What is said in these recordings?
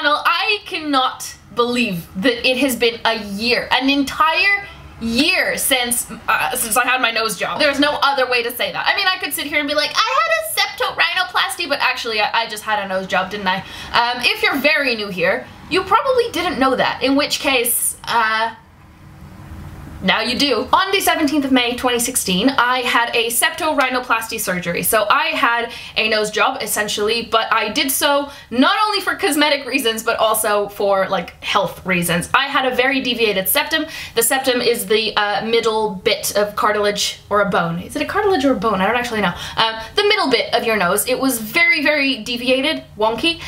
channel, I cannot believe that it has been a year, an entire year since I had my nose job. There's no other way to say that. I mean, I could sit here and be like, I had a septorhinoplasty, but actually I just had a nose job, didn't I? If you're very new here, you probably didn't know that, in which case, now you do. On the 17th of May 2016, I had a septorhinoplasty surgery. So I had a nose job, essentially, but I did so not only for cosmetic reasons, but also for like health reasons. I had a very deviated septum. The septum is the middle bit of cartilage or a bone. Is it a cartilage or a bone? I don't actually know. The middle bit of your nose. It was very, very deviated, wonky,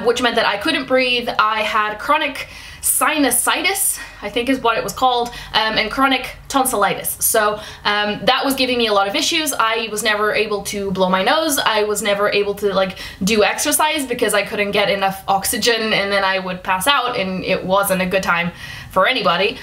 which meant that I couldn't breathe. I had chronic sinusitis, I think is what it was called, and chronic tonsillitis. So that was giving me a lot of issues. I was never able to blow my nose. I was never able to like do exercise because I couldn't get enough oxygen, and then I would pass out, and it wasn't a good time for anybody,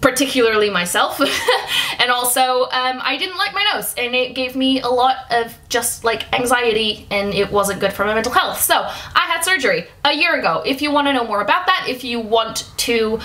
particularly myself. And also I didn't like my nose, and it gave me a lot of just like anxiety, and it wasn't good for my mental health. So I had surgery a year ago. If you want to know more about that, if you want to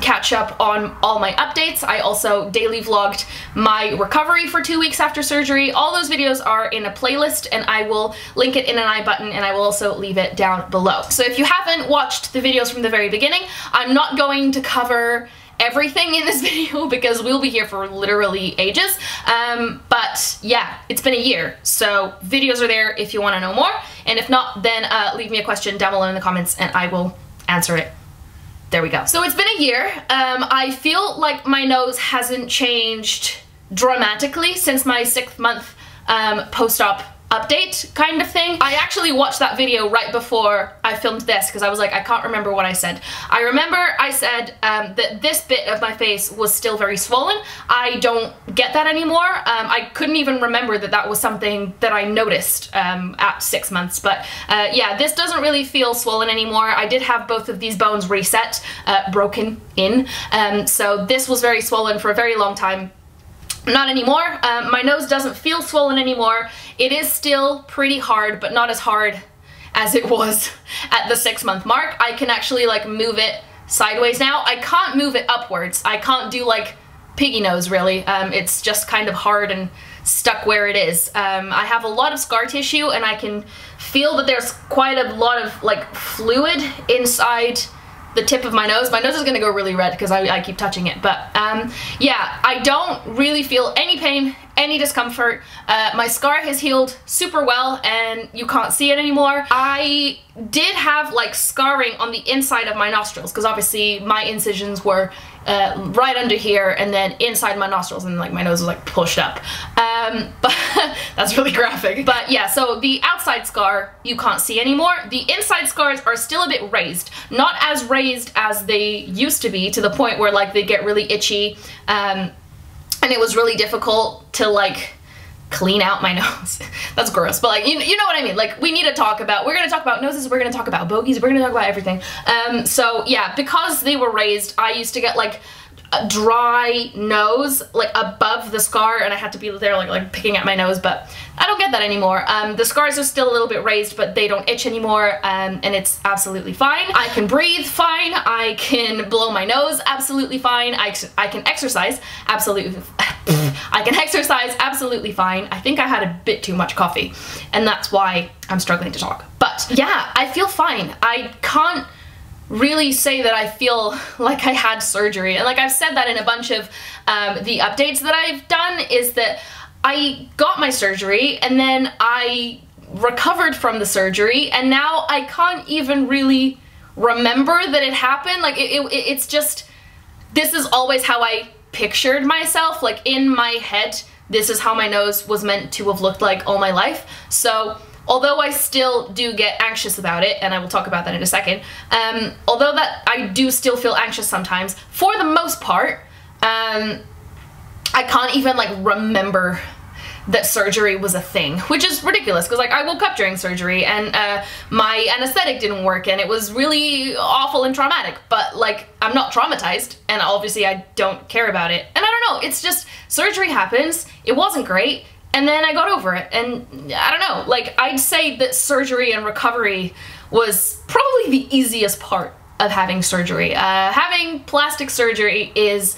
catch up on all my updates, I also daily vlogged my recovery for 2 weeks after surgery. All those videos are in a playlist, and I will link it in an I button, and I will also leave it down below. So if you haven't watched the videos from the very beginning, I'm not going to cover everything in this video because we'll be here for literally ages, but yeah, it's been a year, so videos are there if you want to know more, and if not, then leave me a question down below in the comments and I will answer it. There we go. So it's been a year. I feel like my nose hasn't changed dramatically since my 6th month post-op update kind of thing. I actually watched that video right before I filmed this because I was like, I can't remember what I said. I remember I said that this bit of my face was still very swollen. I don't get that anymore. I couldn't even remember that that was something that I noticed at 6 months, but yeah, this doesn't really feel swollen anymore. I did have both of these bones reset, broken in, so this was very swollen for a very long time. Not anymore. My nose doesn't feel swollen anymore. It is still pretty hard, but not as hard as it was at the 6 month mark. I can actually like move it sideways now. I can't move it upwards. I can't do like piggy nose really. It's just kind of hard and stuck where it is. I have a lot of scar tissue, and I can feel that there's quite a lot of like fluid inside the tip of my nose. My nose is gonna go really red because I keep touching it, but yeah, I don't really feel any pain, any discomfort. My scar has healed super well, and you can't see it anymore. I did have like scarring on the inside of my nostrils because obviously my incisions were right under here and then inside my nostrils, and like my nose was like pushed up. But that's really graphic. But yeah, so the outside scar you can't see anymore. The inside scars are still a bit raised. Not as raised as they used to be, to the point where like they get really itchy, and it was really difficult to like clean out my nose. That's gross, but like, you know what I mean? Like, we need to talk about, we're gonna talk about noses, we're gonna talk about bogies, we're gonna talk about everything. So yeah, because they were raised, I used to get like a dry nose like above the scar, and I had to be there like picking at my nose, but I don't get that anymore. The scars are still a little bit raised, but they don't itch anymore, and it's absolutely fine. I can breathe fine, I can blow my nose absolutely fine, I can exercise absolutely I can exercise absolutely fine. I think I had a bit too much coffee, and that's why I'm struggling to talk. But yeah, I feel fine. I can't really say that I feel like I had surgery, and like I've said that in a bunch of the updates that I've done, is that I got my surgery and then I recovered from the surgery, and now I can't even really remember that it happened. Like it's just, this is always how I pictured myself, like in my head, this is how my nose was meant to have looked like all my life. So although I still do get anxious about it, and I will talk about that in a second, although that I do still feel anxious sometimes, for the most part, I can't even like remember that surgery was a thing, which is ridiculous because like I woke up during surgery and my anesthetic didn't work and it was really awful and traumatic, but like I'm not traumatized and obviously I don't care about it. And I don't know, it's just surgery happens, it wasn't great, and then I got over it, and I don't know, like I'd say that surgery and recovery was probably the easiest part of having surgery. Having plastic surgery is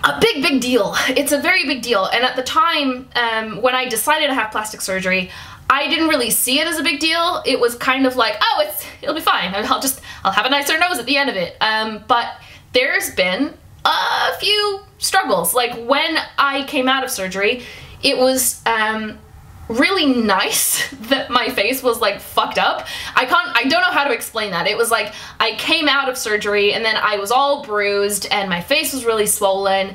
a big deal. It's a very big deal. And at the time, when I decided to have plastic surgery, I didn't really see it as a big deal. It was kind of like, oh, it'll be fine. I'll have a nicer nose at the end of it. But there's been a few struggles. Like when I came out of surgery, it was really nice that my face was like fucked up. I don't know how to explain that. It was like I came out of surgery and then I was all bruised and my face was really swollen.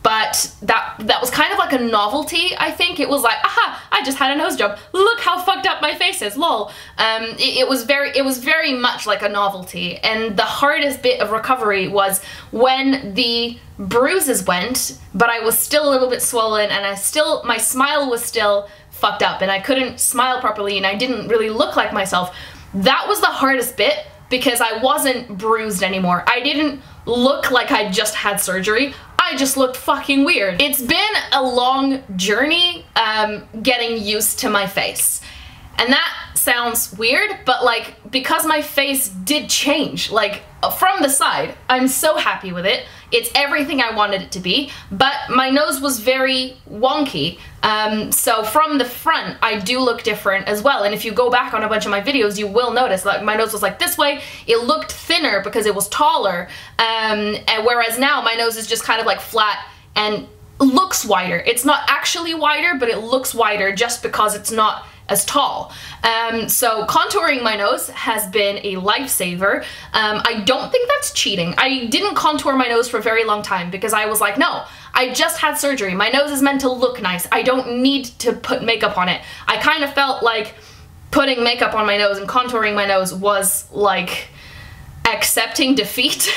But that was kind of like a novelty, I think. It was like, aha, I just had a nose job. Look how fucked up my face is, lol. It was very much like a novelty. And the hardest bit of recovery was when the bruises went, but I was still a little bit swollen and my smile was still fucked up and I couldn't smile properly and I didn't really look like myself. That was the hardest bit because I wasn't bruised anymore. I didn't look like I just had surgery. I just looked fucking weird. It's been a long journey getting used to my face. And that sounds weird, but like, because my face did change, like from the side, I'm so happy with it. It's everything I wanted it to be, but my nose was very wonky. So from the front, I do look different as well. And if you go back on a bunch of my videos, you will notice like my nose was like this way. It looked thinner because it was taller. And whereas now my nose is just kind of like flat and looks wider. It's not actually wider, but it looks wider just because it's not as tall. So contouring my nose has been a lifesaver. I don't think that's cheating. I didn't contour my nose for a very long time because I was like, no, I just had surgery. My nose is meant to look nice. I don't need to put makeup on it. I kind of felt like putting makeup on my nose and contouring my nose was like accepting defeat.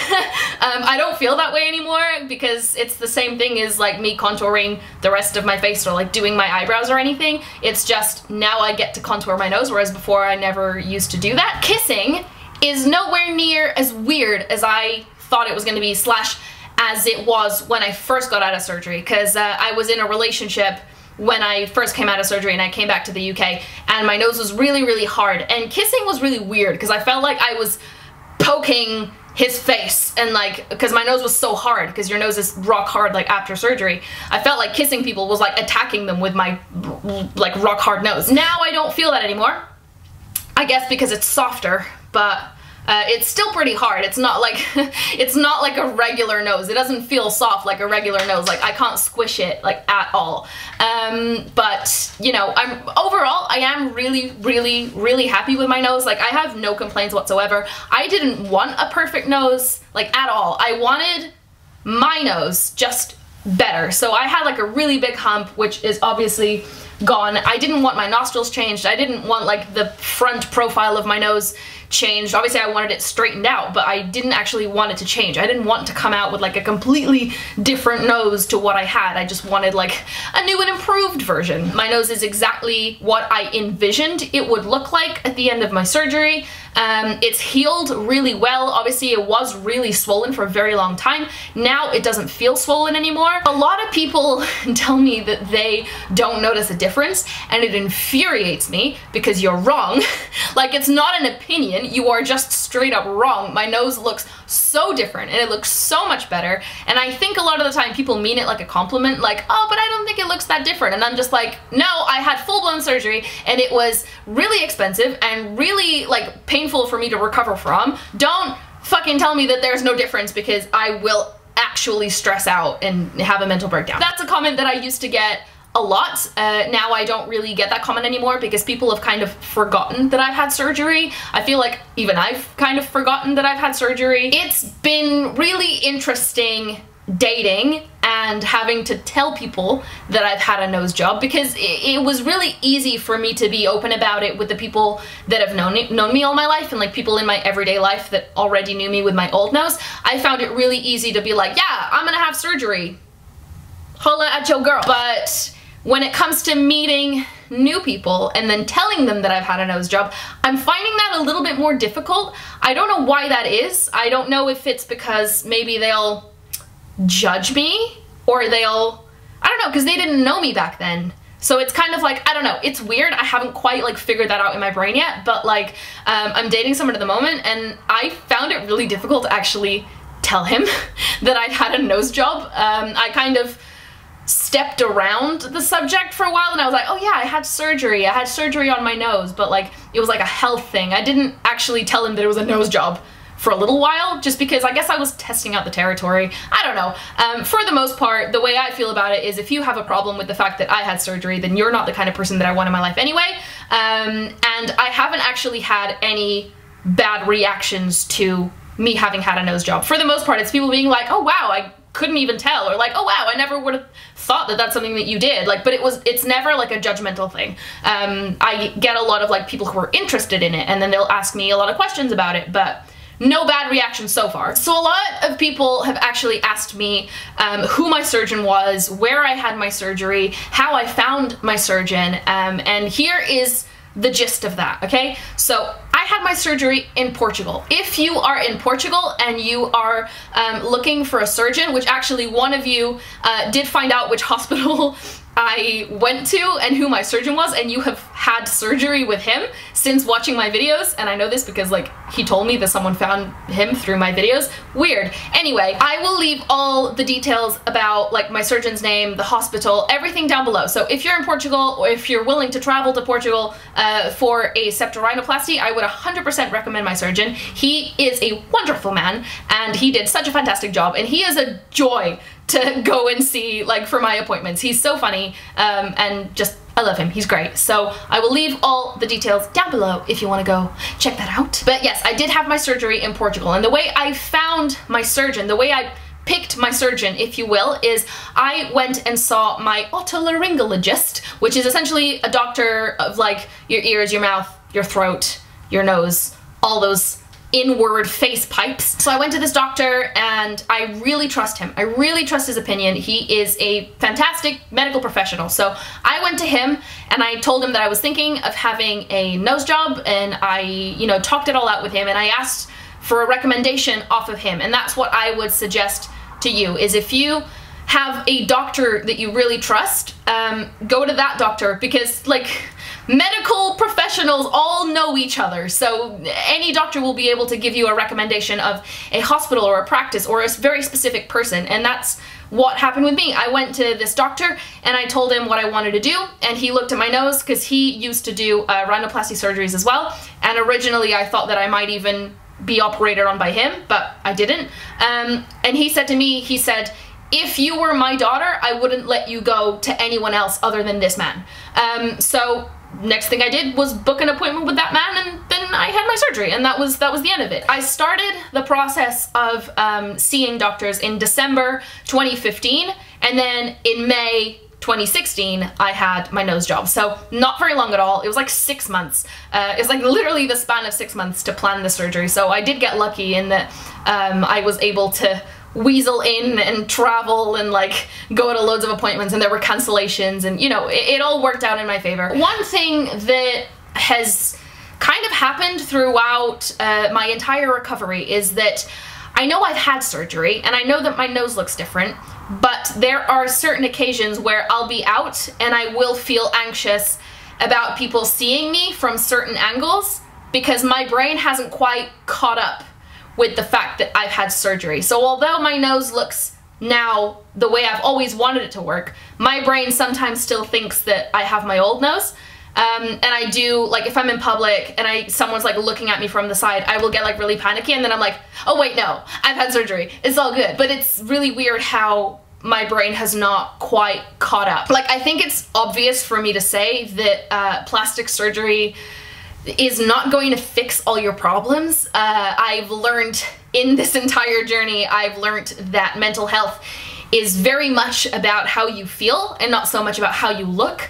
I don't feel that way anymore because it's the same thing as like me contouring the rest of my face or like doing my eyebrows or anything. It's just now I get to contour my nose, whereas before I never used to do that. Kissing is nowhere near as weird as I thought it was going to be slash as it was when I first got out of surgery, because I was in a relationship when I first came out of surgery and I came back to the UK and my nose was really hard and kissing was really weird because I felt like I was poking his face and like, because my nose was so hard, because your nose is rock hard like after surgery, I felt like kissing people was like attacking them with my like rock hard nose. Now I don't feel that anymore, I guess because it's softer, but it's still pretty hard. It's not like it's not like a regular nose. It doesn't feel soft like a regular nose. Like I can't squish it like at all. But you know, overall I am really happy with my nose. Like I have no complaints whatsoever. I didn't want a perfect nose like at all. I wanted my nose just better. So I had like a really big hump, which is obviously gone. I didn't want my nostrils changed. I didn't want like the front profile of my nose changed. Obviously I wanted it straightened out, but I didn't actually want it to change. I didn't want to come out with like a completely different nose to what I had. I just wanted like a new and improved version. My nose is exactly what I envisioned it would look like at the end of my surgery. It's healed really well. Obviously it was really swollen for a very long time. Now it doesn't feel swollen anymore. A lot of people tell me that they don't notice a difference, and it infuriates me because you're wrong. Like it's not an opinion, you are just straight up wrong. My nose looks so different and it looks so much better, and I think a lot of the time people mean it like a compliment, like, oh, but I don't think it looks that different, and I'm just like, no, I had full-blown surgery and it was really expensive and really like painful for me to recover from. Don't fucking tell me that there's no difference, because I will actually stress out and have a mental breakdown. That's a comment that I used to get a lot. Now I don't really get that comment anymore because people have kind of forgotten that I've had surgery. I feel like even I've kind of forgotten that I've had surgery. It's been really interesting dating and having to tell people that I've had a nose job, because it was really easy for me to be open about it with the people that have known me all my life, and like people in my everyday life that already knew me with my old nose. I found it really easy to be like, yeah, I'm gonna have surgery. Holla at your girl. But when it comes to meeting new people and then telling them that I've had a nose job, I'm finding that a little bit more difficult. I don't know why that is. I don't know if it's because maybe they'll judge me, or I don't know, because they didn't know me back then. So it's kind of like, I don't know, it's weird. I haven't quite like figured that out in my brain yet, but like I'm dating someone at the moment and I found it really difficult to actually tell him that I'd had a nose job. I kind of stepped around the subject for a while and I was like, oh yeah, I had surgery on my nose, but like it was like a health thing. I didn't actually tell him that it was a nose job for a little while, just because I guess I was testing out the territory. I don't know. For the most part, the way I feel about it is if you have a problem with the fact that I had surgery, then you're not the kind of person that I want in my life anyway. And I haven't actually had any bad reactions to me having had a nose job. For the most part, it's people being like, oh wow, I couldn't even tell, or like, oh wow, I never would have thought that that's something that you did. Like, but it's never like a judgmental thing. I get a lot of like people who are interested in it and then they'll ask me a lot of questions about it, but no bad reactions so far. So a lot of people have actually asked me who my surgeon was, where I had my surgery, how I found my surgeon, and here is the gist of that, okay? So I had my surgery in Portugal. If you are in Portugal and you are looking for a surgeon, which actually one of you did find out which hospital I went to and who my surgeon was, and you have had surgery with him since watching my videos, and I know this because like he told me that someone found him through my videos. Weird. Anyway, I will leave all the details about like my surgeon's name, the hospital, everything down below. So if you're in Portugal or if you're willing to travel to Portugal for a septorhinoplasty, I would 100% recommend my surgeon. He is a wonderful man and he did such a fantastic job, and he is a joy to go and see like for my appointments. He's so funny and just I love him. He's great. So I will leave all the details down below if you want to go check that out. But yes, I did have my surgery in Portugal, and the way I found my surgeon, the way I picked my surgeon, if you will, is I went and saw my otolaryngologist, which is essentially a doctor of like your ears, your mouth, your throat, your nose, all those inward face pipes. So I went to this doctor and I really trust him. I really trust his opinion. He is a fantastic medical professional. So I went to him and I told him that I was thinking of having a nose job, and I, you know, talked it all out with him, and I asked for a recommendation off of him. And that's what I would suggest to you, is if you have a doctor that you really trust, go to that doctor, because like medical professionals all know each other, so any doctor will be able to give you a recommendation of a hospital or a practice or a very specific person, and that's what happened with me. I went to this doctor and I told him what I wanted to do, and he looked at my nose because he used to do rhinoplasty surgeries as well, and originally I thought that I might even be operated on by him, but I didn't. And he said to me, he said, if you were my daughter, I wouldn't let you go to anyone else other than this man. So next thing I did was book an appointment with that man, and then I had my surgery, and that was the end of it. I started the process of seeing doctors in December 2015, and then in May 2016 I had my nose job. So not very long at all. It was like 6 months. It was like literally the span of 6 months to plan the surgery. So I did get lucky in that I was able to weasel in and travel and like go to loads of appointments, and there were cancellations, and you know, it all worked out in my favor. One thing that has kind of happened throughout my entire recovery is that I know I've had surgery and I know that my nose looks different, but there are certain occasions where I'll be out and I will feel anxious about people seeing me from certain angles because my brain hasn't quite caught up with the fact that I've had surgery. So although my nose looks now the way I've always wanted it to work, my brain sometimes still thinks that I have my old nose. And I do, like if I'm in public and someone's like looking at me from the side, I will get like really panicky, and then I'm like, oh wait, no, I've had surgery, it's all good. But it's really weird how my brain has not quite caught up. Like, I think it's obvious for me to say that plastic surgery is not going to fix all your problems. I've learned in this entire journey, I've learned that mental health is very much about how you feel and not so much about how you look.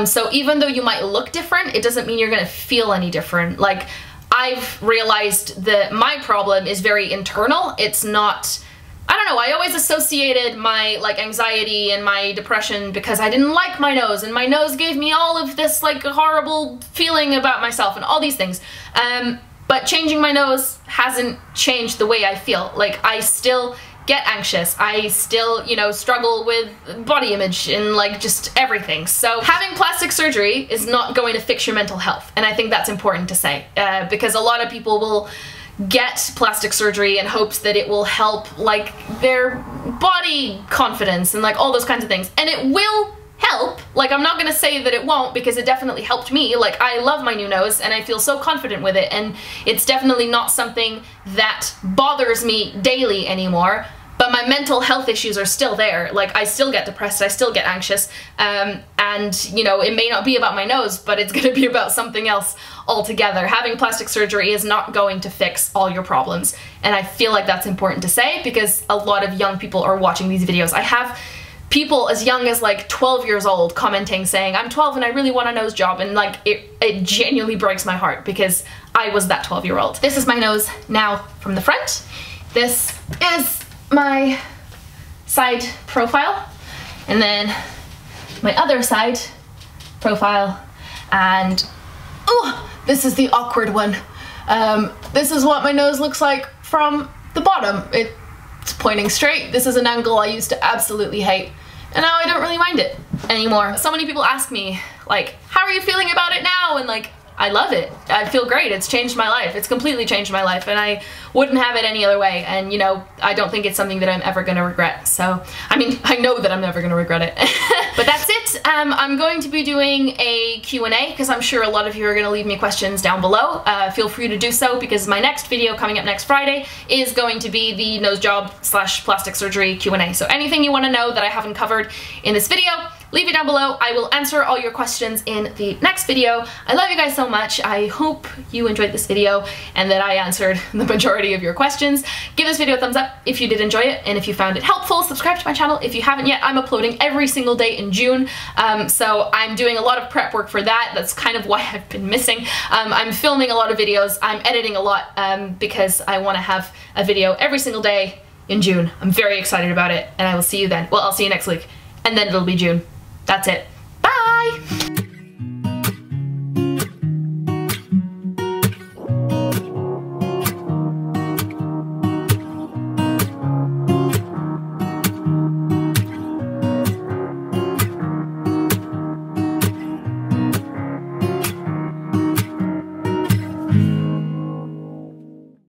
So even though you might look different, it doesn't mean you're gonna feel any different. Like, I've realized that my problem is very internal. It's not, I don't know, I always associated my like anxiety and my depression because I didn't like my nose, and my nose gave me all of this like horrible feeling about myself and all these things. But changing my nose hasn't changed the way I feel. Like, I still get anxious. I still, you know, struggle with body image and like just everything. So having plastic surgery is not going to fix your mental health. And I think that's important to say because a lot of people will get plastic surgery in hopes that it will help like their body confidence and like all those kinds of things. And it will help. Like, I'm not gonna say that it won't, because it definitely helped me. Like, I love my new nose and I feel so confident with it, and it's definitely not something that bothers me daily anymore. But my mental health issues are still there. Like, I still get depressed, I still get anxious, and you know, it may not be about my nose, but it's gonna be about something else altogether. Having plastic surgery is not going to fix all your problems, and I feel like that's important to say because a lot of young people are watching these videos. I have people as young as like 12 years old commenting saying, I'm 12 and I really want a nose job, and like it genuinely breaks my heart because I was that 12-year-old. This is my nose now from the front. This is my side profile, and then my other side profile, and oh, this is the awkward one. This is what my nose looks like from the bottom. It's pointing straight. This is an angle I used to absolutely hate, and now I don't really mind it anymore. So many people ask me, like, how are you feeling about it now? And like, I love it. I feel great. It's changed my life. It's completely changed my life, and I wouldn't have it any other way. And you know, I don't think it's something that I'm ever gonna regret. So, I mean, I know that I'm never gonna regret it. But that's it. I'm going to be doing a Q&A because I'm sure a lot of you are gonna leave me questions down below. Feel free to do so, because my next video coming up next Friday is going to be the nose job / plastic surgery Q&A. So anything you want to know that I haven't covered in this video, leave it down below. I will answer all your questions in the next video. I love you guys so much. I hope you enjoyed this video and that I answered the majority of your questions. Give this video a thumbs up if you did enjoy it, and if you found it helpful, subscribe to my channel if you haven't yet. I'm uploading every single day in June, so I'm doing a lot of prep work for that. That's kind of why I've been missing. I'm filming a lot of videos. I'm editing a lot because I want to have a video every single day in June. I'm very excited about it, and I will see you then. Well, I'll see you next week, and then it'll be June. That's it. Bye!